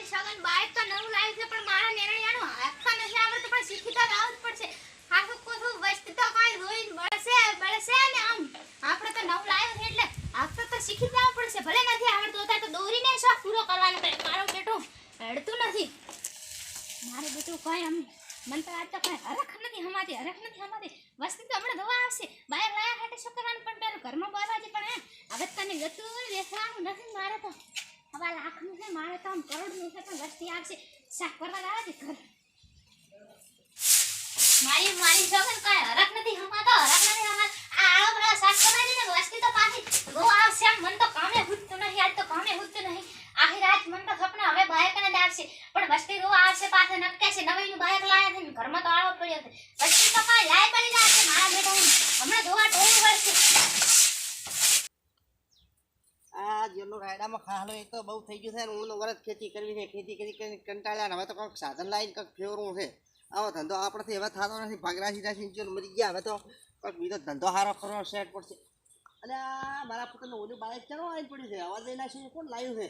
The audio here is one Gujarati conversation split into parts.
મારી સગન બાઈક તો નવું લાવ્યું છે પણ મારા નેરણિયાનું હાથમાં નથી આવડતું પણ શીખી તો આવવું જ પડશે. હાથું કોથું વસ્તુ તો કોઈ રોઈ બળશે ને આમ આપણે તો નવું લાવ્યું છે એટલે આપણે તો શીખી જ આવવું પડશે. ભલે નથી આવડતું તો દોરીને શોખ પૂરો કરવાનો પડે. મારો બેટો હેડતું નથી. મારે બેટું કઈ આમ મન તો આજ તો કઈ હરખ નથી હમાતી વસ્તુ તો હમણાં ધોવા આવશે. બહાર લાયા હાટે શું કરવાનું પણ પેલું ઘરમાં બોલાવજે પણ હવે તને ગતું વેસવાનું નથી મારે તો. હવે લાખનું છે મારે તો આમ કરોડનું છે પણ વસ્તી આવશે શાક કરવા લાવે છે ઘર. મારી સગન કઈ હરખ નથી હમાતો આ આળો બળા શાક કરવા દે ને વસ્તી તો પાછી ગો આવશે. મન તો કામે હુજતું નહીં આજ તો કામે હુજતું નહીં. આહી રાત મન તો સપના હવે બાઈક ને આવશે પણ વસ્તી ગો આવશે પાછા નટકે છે. નવીનું બાઈક લાયા છે ઘરમાં તો આળો પડ્યો છે. વસ્તી તો કઈ લાય પડી જશે મારા બેટા હમણાં ધોવા ટોળું વળશે. આ જેનો રાયડામાં ખાલો એ તો બહુ થઈ ગયું છે. ઊંડનો વરસ ખેતી કરવી છે. ખેતી કરી કંટાળ્યા. હવે તો કંઈક સાધન લાવીને કંઈક ફેરવું છે. આવો ધંધો આપણથી હવે થતો નથી. ભાગરાશી મરી ગયા. હવે તો કંઈક બીજો ધંધો સારો કરવો સેટ પડશે. અને આ મારા પુત્રનું ઓલું બાઈક ચાલો આવી પડ્યું છે. અવાજ લઈ નાખી કોણ લાવ્યું છે?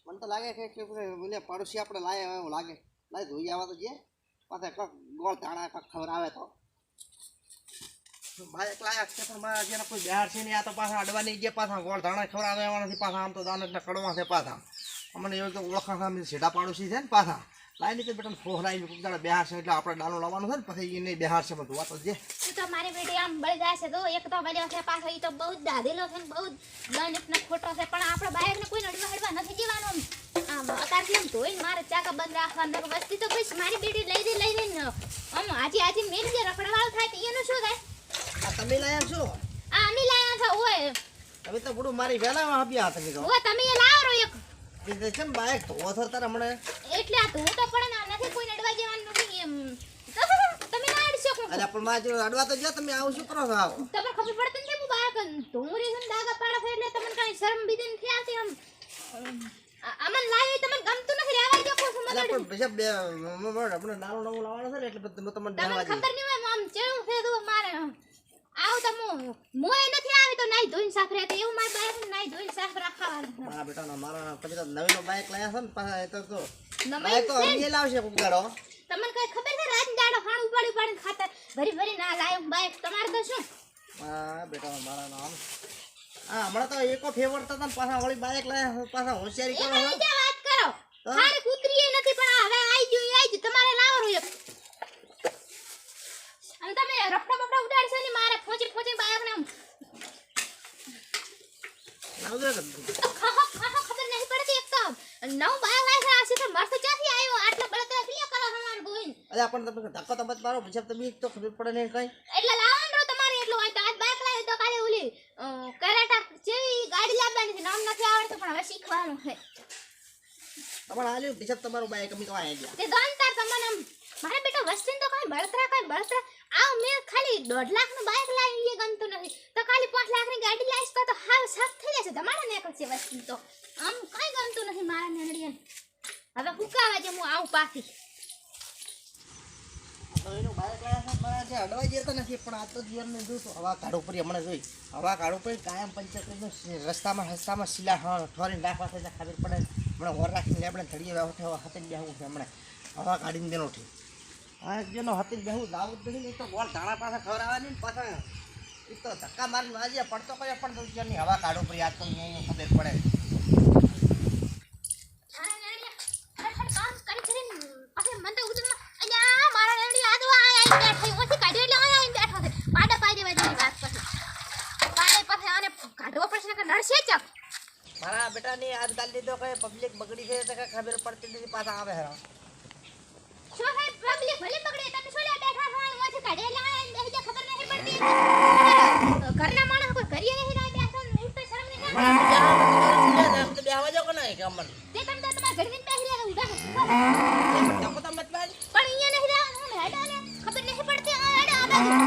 મને તો લાગે કે બોલે પડોશી આપણે લાવે એવું લાગે. લાય ધોઈ આવે તો જે પાછા કંઈક ગોળ ધાણા કંઈક ખબર આવે તો બાઈક લાયા છે પણ મારા જેને કોઈ બહાર છે નહીં. આ તો પાછા અડવાની ગયા પાછા ગોળ ધાણા ખબર આવે એવા નથી. પાછા આમ તો દાનતના કડવા છે પાછા. અમને એવું તો ઓળખાણ સીધા પાડોશી છે ને પાછા લાઈ નહીં તો બેટા ફોહરાઈ કુક દાડા બહાર છે એટલે આપણે ડાલો લાવવાનું છે ને પછી એને બહાર છે બધું વાતો જે તો મારી બેટી આમ બળી જાય છે. તો એક તો બળ્યો છે પાછો એ તો બહુ જ દાધેલો છે ને બહુ ગણિતનો ખોટો છે પણ આપણે બાઈકને કોઈ નડવા નથી દેવાનું. આમ અત્યારથી આમ ધોઈને મારે ચાકા બંધ રાખવાનું વસ્તી તો બસ મારી બેટી લઈ દે ને આમ આજે મેં જે રખડવાળું થાય તો એનું શું થાય? આ તમે લાયા છો? આ અમે લાયા છે. ઓય હવે તો બડું મારી વેલામાં આપ્યા તમે તો. ઓય તમે એ લાવો એક તે છે બાઈક તો ઓથર તારે હમણે એટલે આ ધોતો પણ ના નથી કોઈ નડવા જવાનું નથી એમ. તમે ના અડશો કોણ? અરે પણ માં જો અડવા તો જો તમે આવું શું કરો છો? આવો તમને ખબર પડતી નથી હું બાઈક ધોરી ને દાગા પાડો છે એટલે તમને કઈ શરમ બીજી નથી આવતી. આમ અમન લાવી તમને ગમતું નથી રહેવા દો કો સમજ. અરે પણ પછી બે આપણે નાનો નવો લાવવાનો છે ને એટલે તમને તમને ખબર નહીં હોય આમ ચેવું છે તો મારે આવ તો મોય નથી આવી તો નાઈ ધોઈને સાફ રહે તો એવું મારી બાઈક નાઈ ધોઈને સાફ રાખવાનું. મારા બેટા મારા પછી તો નવીનો બાઈક લાયા છે ને પાછા એ તો બાઈક તો અમે લાવશે કુગાડો. તમને કઈ ખબર છે રાત દાડો ખાણ ઉપાડી ખાતા ભરી ના લાયો બાઈક તમારે તો શું? હા બેટા મારા નામ હા હમણાં તો એકો ફેવરતા હતા પાછા વળી બાઈક લાયા પાછા હોશિયારી કરો છો. વાત કરો મારી કૂતરી નથી પણ હવે આવી ગયું તમારે લાવવાનું એક. અને તમે રફડા બફડા ઉડાડશો ને મારે ફોચી બાઈક ને લાવજો ખબર નહીં પડતી. એક તો નવ બાઈક લાયસન્સ આશે તો મસ્ત ચાથી આવ્યો આટલા બળતરા ક્લિયર કરો તમાર બોઈન. અરે આપણ તમે ધક્કો તો મત મારો પછી તમે તો ખબર પડે નહીં કઈ. એટલે લાવવાનું તમારે એટલું હોય તો આજ બાઈક લાવ્યો તો કાલે ઓલી કરાટા જેવી ગાડી લાવવાની છે. નામ નથી આવડતું પણ હવે શીખવાનું છે. તમારે આલ્યું પછી તમારું બાઈક અમે કવા આવી ગયા તે દોનતાર તમને મારા બેટા વસ્તીન તો કઈ બળતરા આવ મેં ખાલી 1.5 લાખ નું બાઈક લાવી એ ગમતું નથી તો ખાલી 5 લાખ ની ગાડી લાવીશ તો હાવ સાફ થઈ જશે. તમારા ને કરશે વસ્તી તો આમ કઈ ગમતું નથી મારા નેણડિયન. હવે હુકાવા જે હું આવું પાછી તો એનો બાઈક લાયા છે મારા જે અડવાઈ જતો નથી પણ આ તો જીવન ને જોતો હવા કાઢો પડી હમણાં જોઈ હવા કાઢો પડી કાયમ પંચાયત રસ્તામાં સિલા ઠોરીને રાખવા છે ખબર પડે. હમણાં ઓર રાખીને આપણે ધડીએ હાથે બેહવું છે હમણાં હવા કાઢીને દેનો ઠીક. હા જેનો હતી બેહું લાવું જ નહીં તો ગોળ ધાણા પાછા ખવડાવવાની ને પાછા એ તો ધક્કા મારીને વાજે પડતો કર્યો પણ તો જેની હવા કાઢો પડી આ તો અહીંયા ખબર પડે. મારા બેટાની આજકાલની તો કઈ પબ્લિક બગડી છે તો કઈ ખબર પડતી નથી પાછા આવે હે. શું હે પબ્લિક ભલે બગડે તમે શું લે બેઠા છો ઓછી કાઢેલા બેહી ખબર નહીં પડતી. ઘરના માણસ કોઈ કરીએ નહીં ના બેઠા ને તો શરમ નહીં આવે. તો બેહવા જો કોને કે અમન તે તમે તો તમારા ઘર ની પહેરી ઉડા તો મત પણ અહીંયા નહીં રહેવાનું હેડા ને ખબર નહીં પડતી આ હેડા આ બાજુ